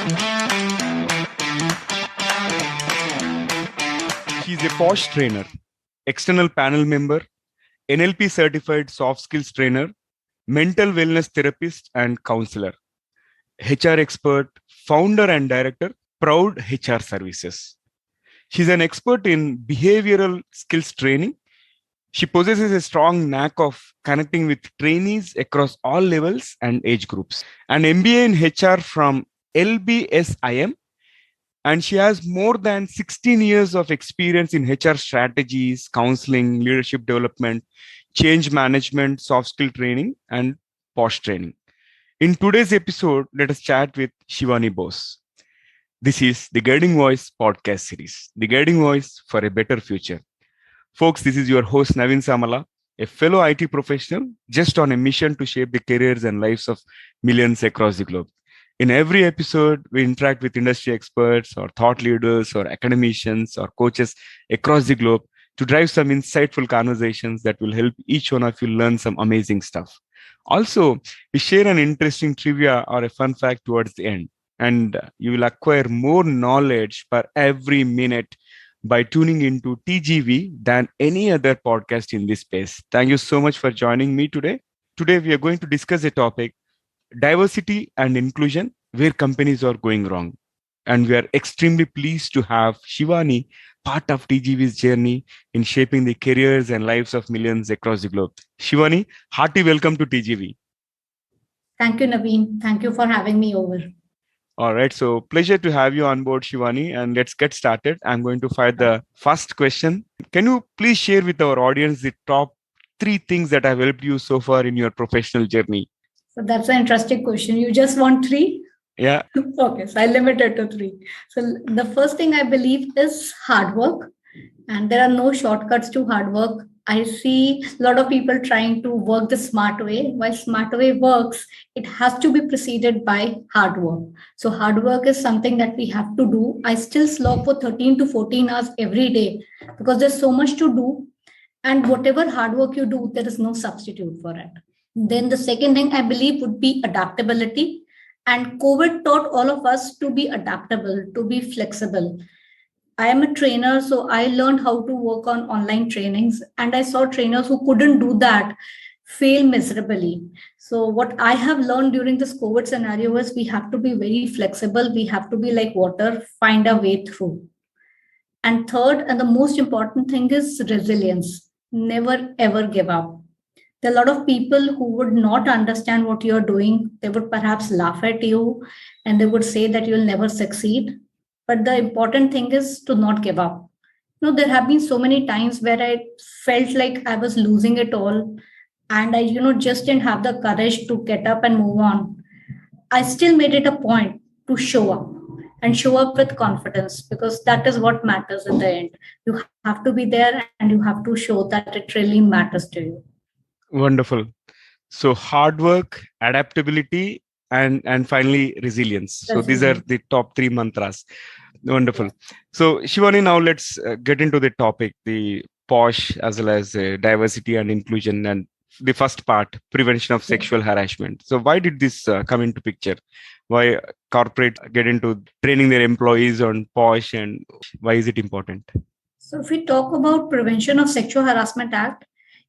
She's a POSH trainer, external panel member, NLP certified soft skills trainer, mental wellness therapist and counselor, HR expert, founder and director, Proud HR Services. She's an expert in behavioral skills training. She possesses a strong knack of connecting with trainees across all levels and age groups. An MBA in HR from LBSIM, and she has more than 16 years of experience in HR strategies, counseling, leadership development, change management, soft skill training, and POSH training. In today's episode, let us chat with Shivani Bose. This is the Guiding Voice podcast series, the Guiding Voice for a Better Future. Folks, this is your host, Naveen Samala, a fellow IT professional just on a mission to shape the careers and lives of millions across the globe. In every episode, we interact with industry experts or thought leaders or academicians or coaches across the globe to drive some insightful conversations that will help each one of you learn some amazing stuff. Also, we share an interesting trivia or a fun fact towards the end, and you will acquire more knowledge per every minute by tuning into TGV than any other podcast in this space. Thank you so much for joining me today. Today, we are going to discuss a topic, diversity and inclusion, where companies are going wrong. And we are extremely pleased to have Shivani part of TGV's journey in shaping the careers and lives of millions across the globe. Shivani, hearty welcome to TGV. Thank you, Naveen. Thank you for having me over. All right. So pleasure to have you on board, Shivani. And let's get started. I'm going to fire the first question. Can you please share with our audience the top 3 things that have helped you so far in your professional journey? So that's an interesting question. You just want 3? Yeah. Okay. So I limit it to 3. So the first thing I believe is hard work. And there are no shortcuts to hard work. I see a lot of people trying to work the smart way. While smart way works, it has to be preceded by hard work. So hard work is something that we have to do. I still slog for 13 to 14 hours every day because there's so much to do. And whatever hard work you do, there is no substitute for it. Then the second thing I believe would be adaptability. And COVID taught all of us to be adaptable, to be flexible. I am a trainer, so I learned how to work on online trainings, and I saw trainers who couldn't do that fail miserably. So what I have learned during this COVID scenario is we have to be very flexible. We have to be like water, find a way through. And third, and the most important thing is resilience. Never ever give up. There are a lot of people who would not understand what you're doing. They would perhaps laugh at you and they would say that you'll never succeed. But the important thing is to not give up. There have been so many times where I felt like I was losing it all. And I, just didn't have the courage to get up and move on. I still made it a point to show up and show up with confidence because that is what matters in the end. You have to be there and you have to show that it really matters to you. Wonderful. So hard work, adaptability, and finally resilience. So these are the top 3 mantras. Wonderful. So Shivani, now let's get into the topic, the POSH as well as diversity and inclusion, and the first part, prevention of sexual harassment. So why did this come into picture? Why corporate get into training their employees on POSH, and why is it important? So if we talk about Prevention of Sexual Harassment Act,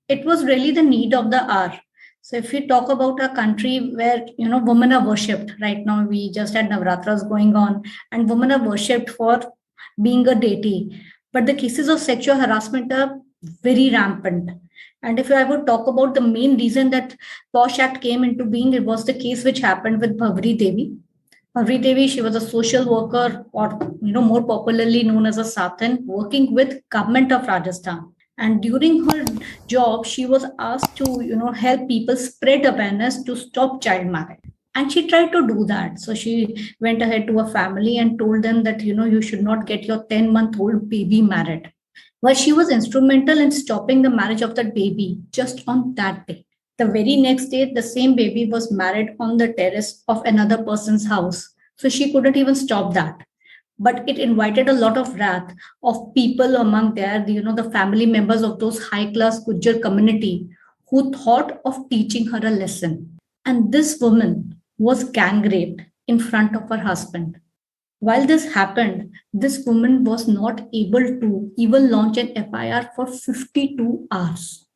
it was really the need of the hour. So if we talk about a country where, women are worshipped, right now we just had Navratras going on and women are worshipped for being a deity. But the cases of sexual harassment are very rampant. And if I would talk about the main reason that POSH Act came into being, it was the case which happened with Bhavri Devi. Bhavri Devi, she was a social worker or, more popularly known as a Sathan, working with government of Rajasthan. And during her job, she was asked to, help people spread awareness to stop child marriage. And she tried to do that. So she went ahead to a family and told them that, you should not get your 10-month-old baby married. Well, she was instrumental in stopping the marriage of that baby just on that day. The very next day, the same baby was married on the terrace of another person's house. So she couldn't even stop that. But it invited a lot of wrath of people among there, the family members of those high-class Gujjar community who thought of teaching her a lesson. And this woman was gang raped in front of her husband. While this happened, this woman was not able to even launch an FIR for 52 hours.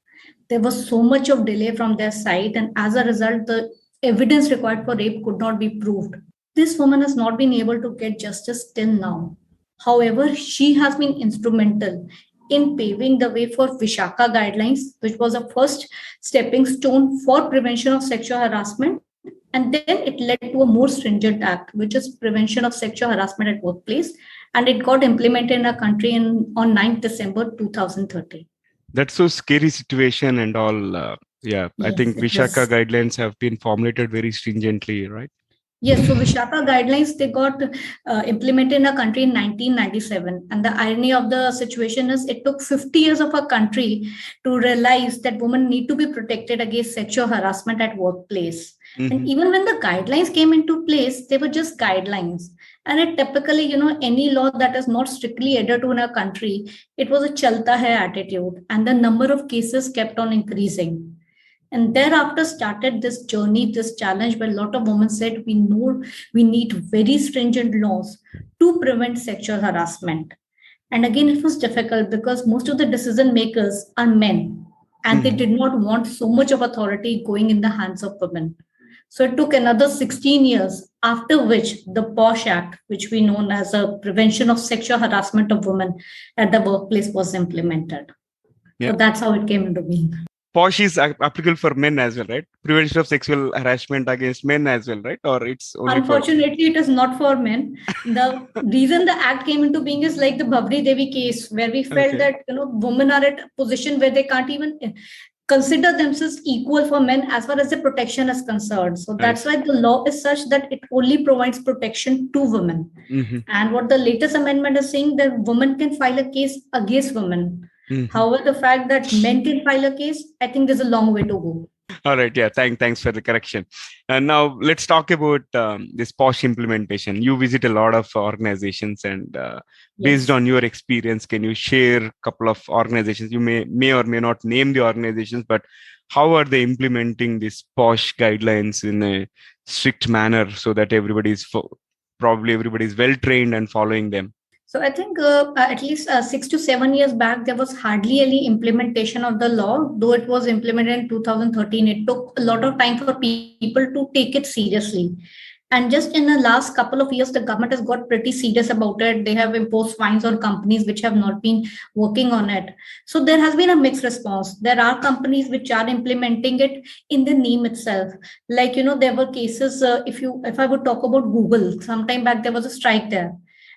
There was so much of delay from their side, and as a result, the evidence required for rape could not be proved. This woman has not been able to get justice till now. However, she has been instrumental in paving the way for Vishaka Guidelines, which was a first stepping stone for prevention of sexual harassment. And then it led to a more stringent act, which is prevention of sexual harassment at workplace. And it got implemented in our country on 9th December 2013. That's so scary situation and all. I Yes, think it Vishaka was. guidelines have been formulated very stringently, right? Yes, so Vishaka guidelines, they got implemented in a country in 1997. And the irony of the situation is it took 50 years of a country to realize that women need to be protected against sexual harassment at workplace. And even when the guidelines came into place, they were just guidelines. And it typically, any law that is not strictly adhered to in a country, it was a chalta hai attitude. And the number of cases kept on increasing. And thereafter started this journey, this challenge where a lot of women said, we know we need very stringent laws to prevent sexual harassment. And again, it was difficult because most of the decision makers are men and they did not want so much of authority going in the hands of women. So it took another 16 years, after which the POSH Act, which we know as a Prevention of Sexual Harassment of Women at the Workplace, was implemented. Yeah. So that's how it came into being. POSH is applicable for men as well, right? Prevention of sexual harassment against men as well, right? Or it's only Unfortunately, it is not for men. The reason the act came into being is like the Bhabri Devi case, where we felt that women are at a position where they can't even consider themselves equal for men as far as the protection is concerned. So that's why the law is such that it only provides protection to women. And what the latest amendment is saying, that women can file a case against women. However, the fact that men can file a case, I think there's a long way to go. All right. Yeah. Thanks for the correction. And now let's talk about this POSH implementation. You visit a lot of organizations, and based on your experience, can you share a couple of organizations? You may or may not name the organizations, but how are they implementing this POSH guidelines in a strict manner so that everybody is well trained and following them? So I think at least 6 to 7 years back, there was hardly any implementation of the law, though it was implemented in 2013. It took a lot of time for people to take it seriously. And just in the last couple of years, the government has got pretty serious about it. They have imposed fines on companies which have not been working on it. So there has been a mixed response. There are companies which are implementing it in the name itself. Like, there were cases, if I would talk about Google, sometime back, there was a strike there.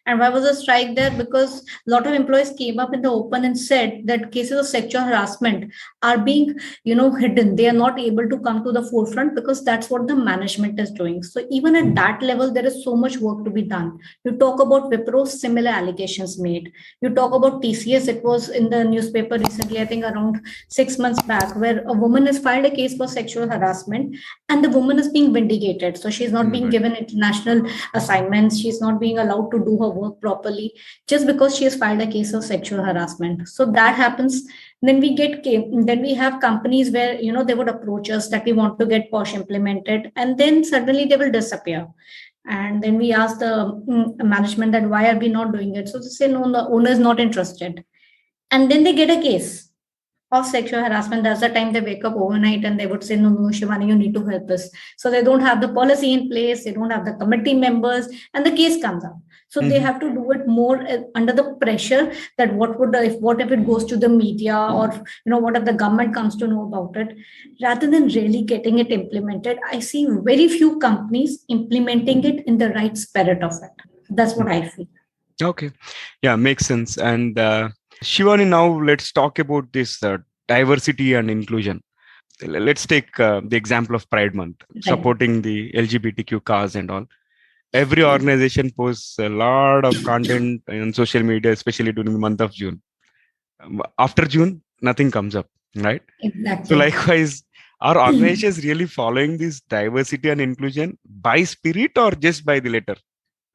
And why was a strike there? Because a lot of employees came up in the open and said that cases of sexual harassment are being, hidden. They are not able to come to the forefront because that's what the management is doing. So even at that level, there is so much work to be done. You talk about Wipro, similar allegations made. You talk about TCS, it was in the newspaper recently, I think around 6 months back, where a woman has filed a case for sexual harassment and the woman is being vindicated. So she's not being given international assignments. She's not being allowed to do her work properly just because she has filed a case of sexual harassment. So that happens. Then we have companies where they would approach us that we want to get POSH implemented, and then suddenly they will disappear. And then we ask the management that why are we not doing it? So they say no, the owner is not interested, and then they get a case of sexual harassment. That's the time they wake up overnight and they would say, no, Shivani, you need to help us. So they don't have the policy in place, they don't have the committee members, and the case comes up. So they have to do it more under the pressure that what if it goes to the media, or what if the government comes to know about it, rather than really getting it implemented. I see very few companies implementing it in the right spirit of it. That's what I feel. Okay. Yeah, makes sense. And Shivani, now let's talk about this diversity and inclusion. Let's take the example of Pride Month, supporting the LGBTQ cause and all. Every organization posts a lot of content on social media, especially during the month of June. After June, nothing comes up, right? Exactly. So likewise, are organizations really following this diversity and inclusion by spirit or just by the letter?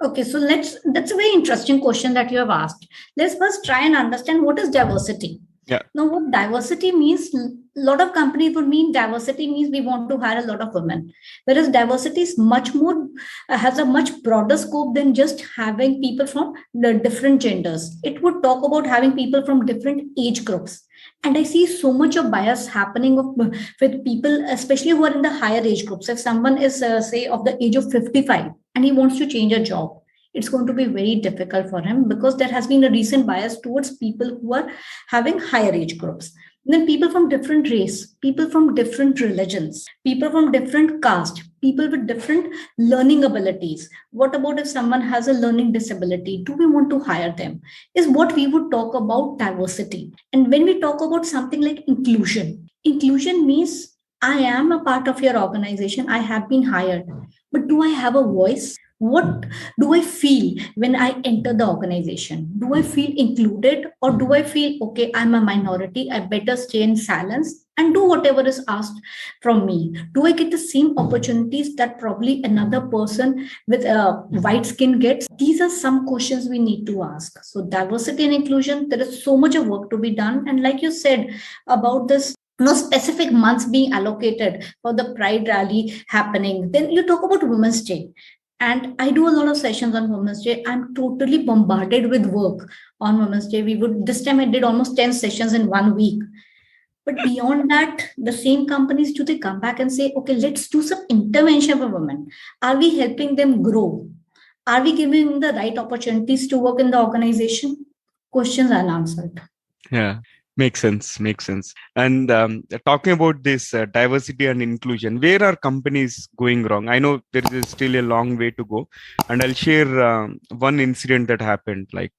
Okay, so that's a very interesting question that you have asked. Let's first try and understand what is diversity. Yeah. Now, what diversity means, a lot of companies would mean diversity means we want to hire a lot of women. Whereas diversity is much more, has a much broader scope than just having people from the different genders. It would talk about having people from different age groups. And I see so much of bias happening with people, especially who are in the higher age groups. If someone is, say, of the age of 55 and he wants to change a job, it's going to be very difficult for him because there has been a recent bias towards people who are having higher age groups. Then people from different race, people from different religions, people from different caste, people with different learning abilities. What about if someone has a learning disability? Do we want to hire them? Is what we would talk about diversity. And when we talk about something like inclusion, inclusion means I am a part of your organization, I have been hired, but do I have a voice? What do I feel when I enter the organization? Do I feel included, or do I feel, okay, I'm a minority, I better stay in silence and do whatever is asked from me? Do I get the same opportunities that probably another person with white skin gets? These are some questions we need to ask. So, diversity and inclusion, there is so much of work to be done. And like you said about this, no specific months being allocated for the pride rally happening. Then you talk about Women's Day. And I do a lot of sessions on Women's Day. I'm totally bombarded with work on Women's Day. This time I did almost 10 sessions in 1 week. But beyond that, the same companies, do they come back and say, okay, let's do some intervention for women? Are we helping them grow? Are we giving them the right opportunities to work in the organization? Questions unanswered. Yeah. Makes sense. Makes sense. And talking about this diversity and inclusion, where are companies going wrong? I know there is still a long way to go. And I'll share one incident that happened like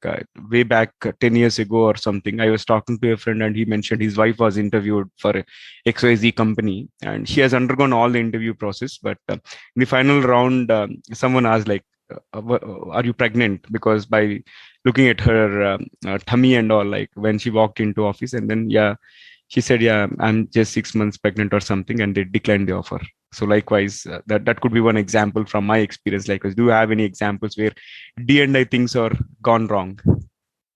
way back 10 years ago or something. I was talking to a friend and he mentioned his wife was interviewed for a XYZ company and she has undergone all the interview process. But in the final round, someone asked like, are you pregnant? Because by looking at her tummy and all, like when she walked into office, and then she said, I'm just 6 months pregnant or something, and they declined the offer. So likewise, that could be one example from my experience. Likewise, do you have any examples where D&I things are gone wrong?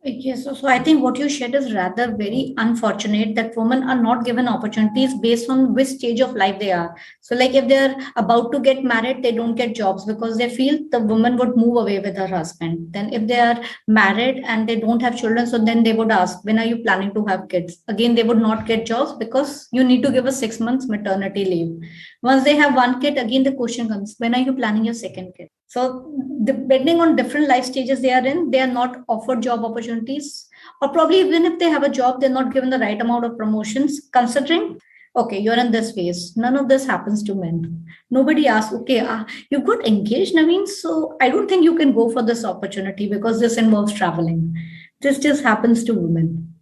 Yes, so I think what you shared is rather very unfortunate that women are not given opportunities based on which stage of life they are. So, like if they're about to get married, they don't get jobs because they feel the woman would move away with her husband. Then, if they are married and they don't have children, so then they would ask, when are you planning to have kids? Again, they would not get jobs because you need to give a 6 months maternity leave. Once they have one kid, again the question comes, when are you planning your second kid? So, depending on different life stages they are in, they are not offered job opportunities, or probably even if they have a job, they're not given the right amount of promotions. Considering, okay, you're in this phase, none of this happens to men. Nobody asks, okay, you got engaged, Naveen, so I don't think you can go for this opportunity because this involves traveling. This just happens to women.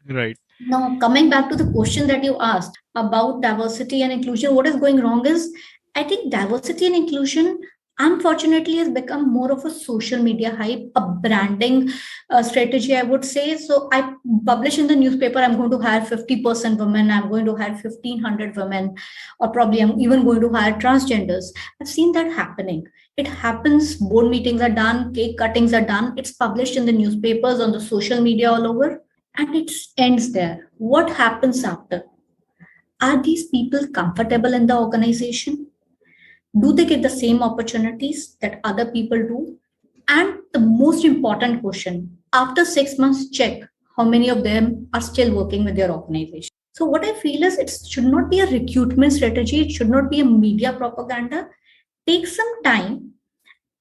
Right. Now, coming back to the question that you asked about diversity and inclusion, what is going wrong is I think diversity and inclusion unfortunately has become more of a social media hype, a branding strategy, I would say. So I publish in the newspaper, I'm going to hire 50% women, I'm going to hire 1,500 women, or probably I'm even going to hire transgenders. I've seen that happening. It happens, board meetings are done, cake cuttings are done, it's published in the newspapers, on the social media all over, and it ends there. What happens after? Are these people comfortable in the organization? Do they get the same opportunities that other people do? And the most important question, after 6 months, check how many of them are still working with their organization. So, what I feel is it should not be a recruitment strategy, it should not be a media propaganda. Take some time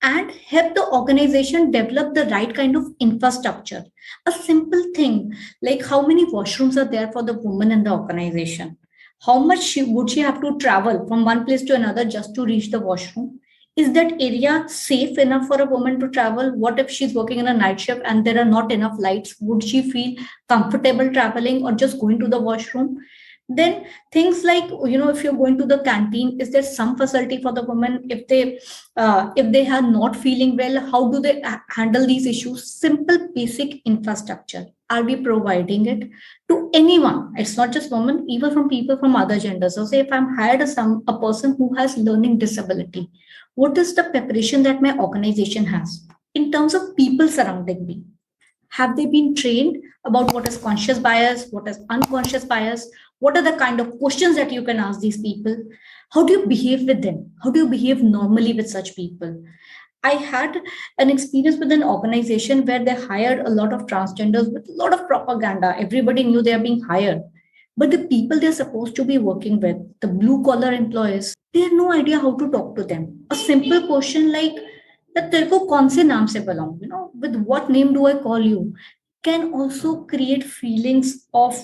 and help the organization develop the right kind of infrastructure. A simple thing like how many washrooms are there for the woman in the organization? How much would she have to travel from one place to another just to reach the washroom? Is that area safe enough for a woman to travel? What if she's working in a night shift and there are not enough lights? Would she feel comfortable traveling or just going to the washroom? Then things like, if you're going to the canteen, is there some facility for the women? If they are not feeling well, how do they handle these issues? Simple basic infrastructure, are we providing it to anyone? It's not just women, even from people from other genders. So say if I'm hired a person who has learning disability, what is the preparation that my organization has in terms of people surrounding me? Have they been trained about what is conscious bias, what is unconscious bias? What are the kind of questions that you can ask these people? How do you behave with them? How do you behave normally with such people? I had an experience with an organization where they hired a lot of transgenders with a lot of propaganda. Everybody knew they are being hired. But the people they're supposed to be working with, the blue collar employees, they have no idea how to talk to them. A simple question like, that तेरे को कौन से नाम से belong, with what name do I call you, can also create feelings of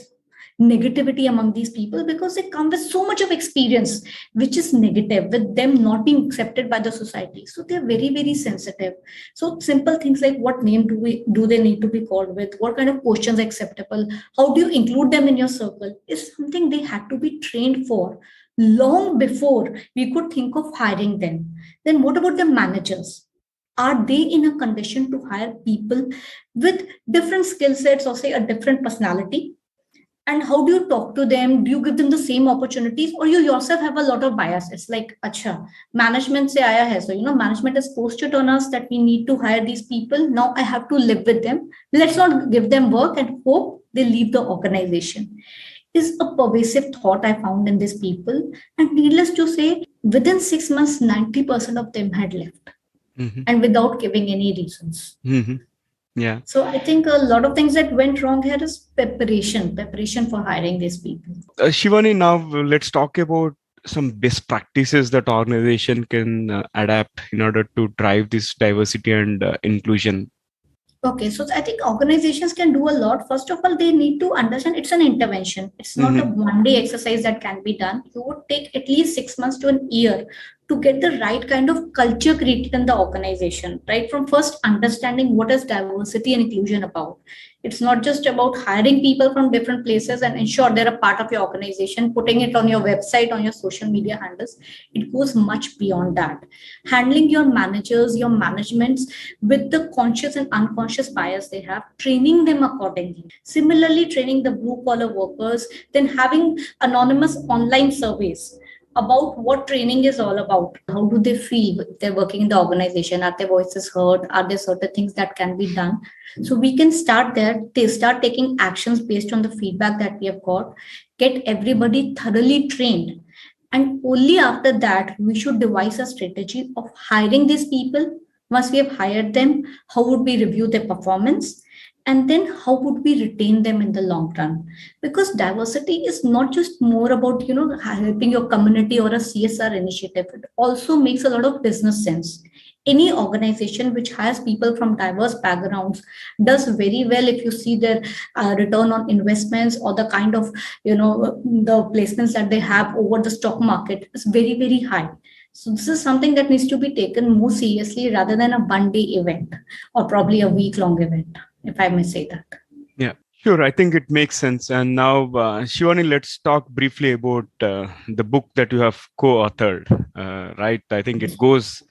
negativity among these people because they come with so much of experience which is negative, with them not being accepted by the society, so they're very very sensitive. So simple things like what name do they need to be called with, what kind of questions are acceptable, how do you include them in your circle, is something they had to be trained for long before we could think of hiring them. Then what about the managers? Are they in a condition to hire people with different skill sets or say a different personality? And how do you talk to them? Do you give them the same opportunities, or you yourself have a lot of biases like, acha, management se aaya hai, so management has posted on us that we need to hire these people, now I have to live with them, let's not give them work and hope they leave the organization, is a pervasive thought I found in these people. And needless to say, within 6 months 90% of them had left. And without giving any reasons. Yeah. So I think a lot of things that went wrong here is preparation for hiring these people. Shivani, now let's talk about some best practices that organization can adapt in order to drive this diversity and inclusion. Okay, so I think organizations can do a lot. First of all, they need to understand it's an intervention. It's not a one-day exercise that can be done. You would take at least 6 months to an year to get the right kind of culture created in the organization, right? From first understanding what is diversity and inclusion about. It's not just about hiring people from different places and ensure they're a part of your organization, putting it on your website, on your social media handles. It goes much beyond that. Handling your managers, your managements with the conscious and unconscious bias they have, training them accordingly. Similarly, training the blue collar workers, then having anonymous online surveys about what training is all about. How do they feel if they're working in the organization? Are their voices heard? Are there certain things that can be done? So we can start there. They start taking actions based on the feedback that we have got, get everybody thoroughly trained. And only after that, we should devise a strategy of hiring these people. Once we have hired them, how would we review their performance? And then how would we retain them in the long run? Because diversity is not just more about, helping your community or a CSR initiative. It also makes a lot of business sense. Any organization which has people from diverse backgrounds does very well if you see their return on investments or the kind of, the placements that they have over the stock market is very, very high. So this is something that needs to be taken more seriously rather than a one-day event or probably a week-long event, if I may say that. Yeah, sure. I think it makes sense. And now, Shivani, let's talk briefly about the book that you have co-authored, right? I think it goes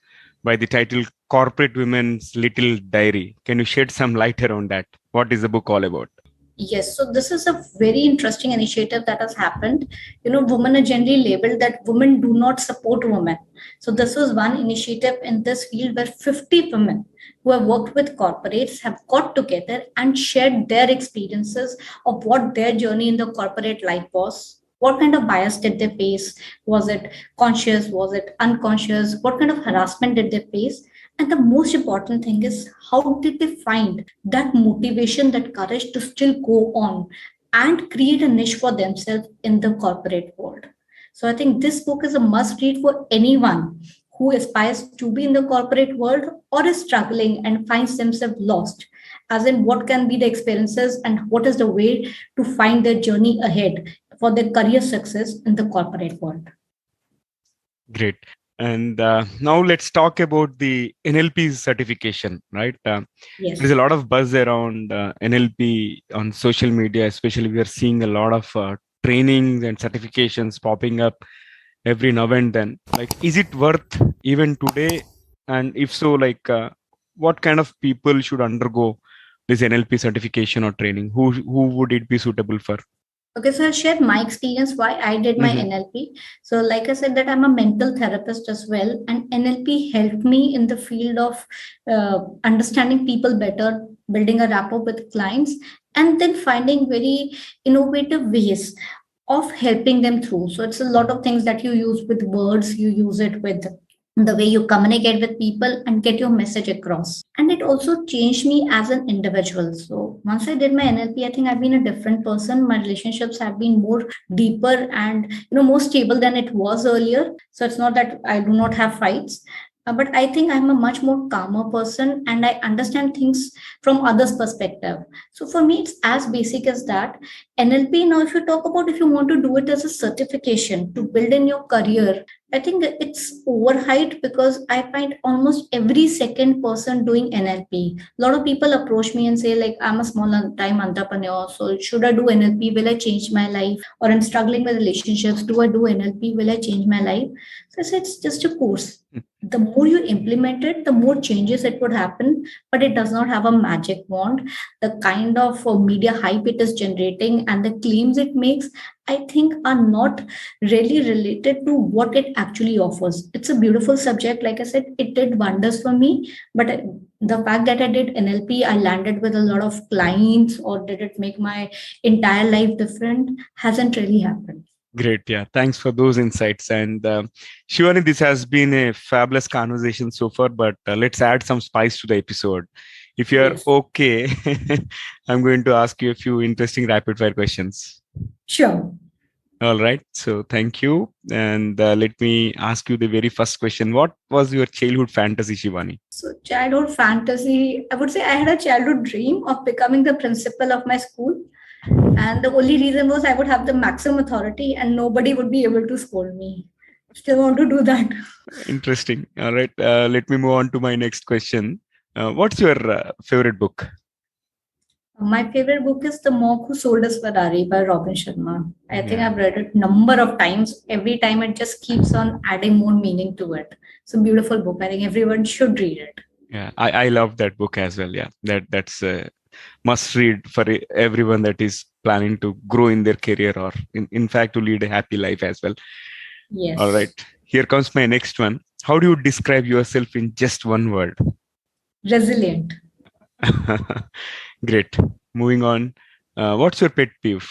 by the title Corporate Women's Little Diary. Can you shed some light around that? What is the book all about? Yes, so this is a very interesting initiative that has happened. Women are generally labeled that women do not support women. So this was one initiative in this field where 50 women who have worked with corporates have got together and shared their experiences of what their journey in the corporate life was. What kind of bias did they face? Was it conscious? Was it unconscious? What kind of harassment did they face? And the most important thing is, how did they find that motivation, that courage to still go on and create a niche for themselves in the corporate world? So I think this book is a must read for anyone who aspires to be in the corporate world or is struggling and finds themselves lost, as in what can be the experiences and what is the way to find their journey ahead for their career success in the corporate world. Great. And now let's talk about the NLP certification, right? Yes. There's a lot of buzz around NLP on social media, especially we are seeing a lot of trainings and certifications popping up every now and then. Like, is it worth even today? And if so, what kind of people should undergo this NLP certification or training? Who would it be suitable for? Okay, so I'll share my experience why I did my Mm-hmm. NLP. So, like I said, that I'm a mental therapist as well, and NLP helped me in the field of understanding people better, building a rapport with clients, and then finding very innovative ways of helping them through. So, it's a lot of things that you use with words, you use it with the way you communicate with people and get your message across. And it also changed me as an individual. So once I did my NLP, I think I've been a different person. My relationships have been more deeper and more stable than it was earlier. So it's not that I do not have fights. But I think I'm a much more calmer person and I understand things from others' perspective. So for me, it's as basic as that. NLP, now, if you talk about if you want to do it as a certification to build in your career, I think it's overhyped because I find almost every second person doing NLP. A lot of people approach me and say, like, I'm a small time entrepreneur, so should I do NLP? Will I change my life? Or I'm struggling with relationships. Do I do NLP? Will I change my life? So I say it's just a course. The more you implement it, the more changes it would happen, but it does not have a magic wand. The kind of media hype it is generating and the claims it makes, I think, are not really related to what it actually offers. It's a beautiful subject. Like I said, it did wonders for me. But the fact that I did NLP, I landed with a lot of clients, or did it make my entire life different, hasn't really happened. Great. Yeah. Thanks for those insights. And Shivani, this has been a fabulous conversation so far, but let's add some spice to the episode. If you're Yes. okay, I'm going to ask you a few interesting rapid fire questions. Sure. All right. So thank you. And let me ask you the very first question. What was your childhood fantasy, Shivani? So, childhood fantasy, I would say I had a childhood dream of becoming the principal of my school. And the only reason was I would have the maximum authority and nobody would be able to scold me. Still want to do that. Interesting. All right. Let me move on to my next question. What's your favorite book? My favorite book is The Monk Who Sold Us Ferrari by Robin Sharma. I think Yeah. I've read it number of times. Every time it just keeps on adding more meaning to it. It's a beautiful book. I think everyone should read it. Yeah. I love that book as well. Yeah. That's must read for everyone that is planning to grow in their career or in fact to lead a happy life as well. All right. Yes. Here comes my next one. How do you describe yourself in just one word? Resilient. Great. Moving on. What's your pet peeve?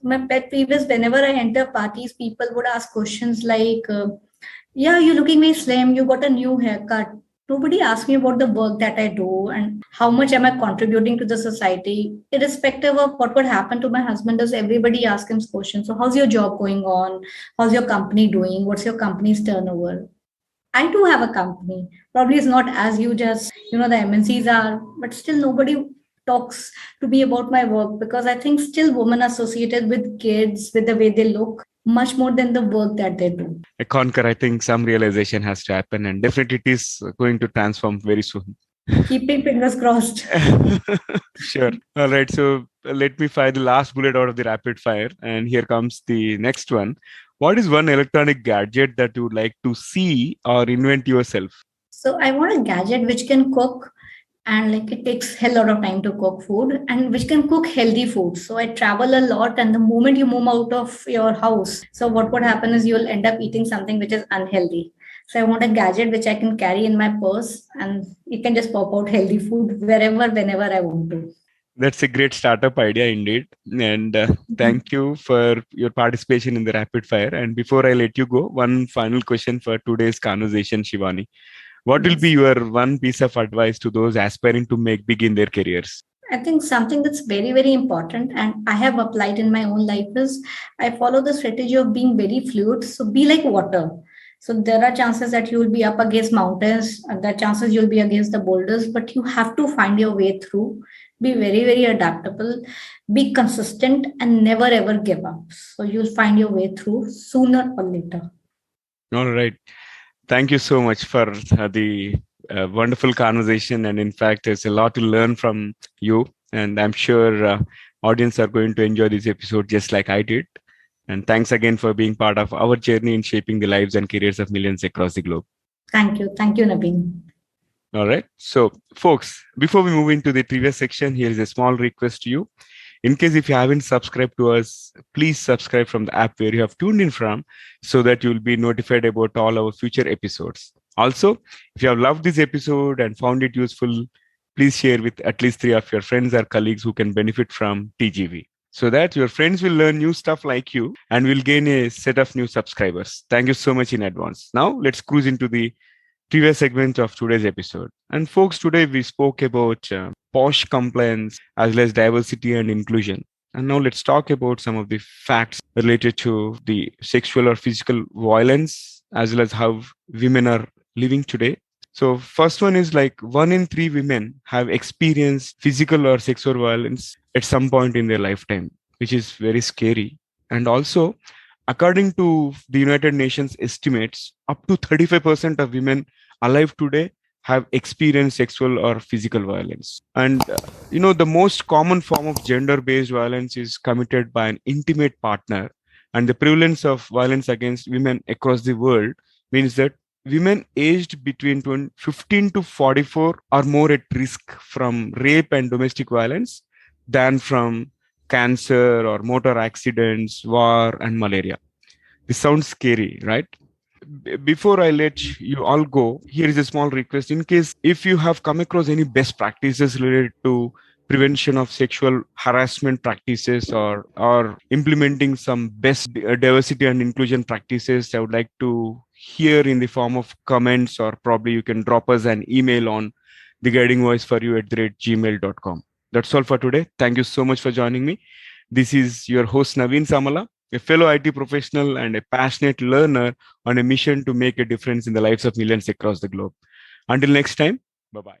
My pet peeve is whenever I enter parties, people would ask questions like, yeah, you're looking very slim, you got a new haircut. Nobody asks me about the work that I do and how much am I contributing to the society. Irrespective of what would happen to my husband, does everybody ask him questions. So, how's your job going on? How's your company doing? What's your company's turnover? I do have a company. Probably it's not as huge as the MNCs are, but still nobody talks to me about my work because I think still women are associated with kids, with the way they look, much more than the work that they do. Conquer, I think some realization has to happen and definitely it is going to transform very soon. Keeping fingers crossed. Sure. All right. So let me fire the last bullet out of the rapid fire. And here comes the next one. What is one electronic gadget that you would like to see or invent yourself? So I want a gadget which can cook and like it takes hell lot of time to cook food and which can cook healthy food. So I travel a lot and the moment you move out of your house, so what would happen is you'll end up eating something which is unhealthy. So I want a gadget which I can carry in my purse and it can just pop out healthy food wherever, whenever I want to. That's a great startup idea indeed. And thank you for your participation in the rapid fire. And before I let you go, one final question for today's conversation, Shivani. What will be Yes. your one piece of advice to those aspiring to make big in their careers? I think something that's very, very important and I have applied in my own life is I follow the strategy of being very fluid. So be like water. So there are chances that you will be up against mountains, and there are chances you'll be against the boulders, but you have to find your way through. Be very, very adaptable, be consistent, and never ever give up. So you'll find your way through sooner or later. All right. Thank you so much for the wonderful conversation. And in fact, there's a lot to learn from you. And I'm sure audience are going to enjoy this episode just like I did. And thanks again for being part of our journey in shaping the lives and careers of millions across the globe. Thank you. Thank you, Nabeen. All right. So, folks, before we move into the previous section, here is a small request to you. In case if you haven't subscribed to us, please subscribe from the app where you have tuned in from so that you'll be notified about all our future episodes. Also, if you have loved this episode and found it useful, please share with at least 3 of your friends or colleagues who can benefit from TGV so that your friends will learn new stuff like you and will gain a set of new subscribers. Thank you so much in advance. Now, let's cruise into the previous segment of today's episode. And folks, today we spoke about POSH compliance as well as diversity and inclusion. And now let's talk about some of the facts related to the sexual or physical violence as well as how women are living today. So first one is like 1 in 3 women have experienced physical or sexual violence at some point in their lifetime, which is very scary. And also, according to the United Nations estimates, up to 35% of women alive today have experienced sexual or physical violence. And the most common form of gender-based violence is committed by an intimate partner. And the prevalence of violence against women across the world means that women aged between 15 to 44 are more at risk from rape and domestic violence than from cancer or motor accidents, war, and malaria. This sounds scary, right? Before I let you all go, here is a small request. In case if you have come across any best practices related to prevention of sexual harassment practices or implementing some best diversity and inclusion practices, I would like to hear in the form of comments, or probably you can drop us an email on theguidingvoiceforyou@gmail.com. That's all for today. Thank you so much for joining me. This is your host Naveen Samala, a fellow IT professional and a passionate learner on a mission to make a difference in the lives of millions across the globe. Until next time, bye-bye.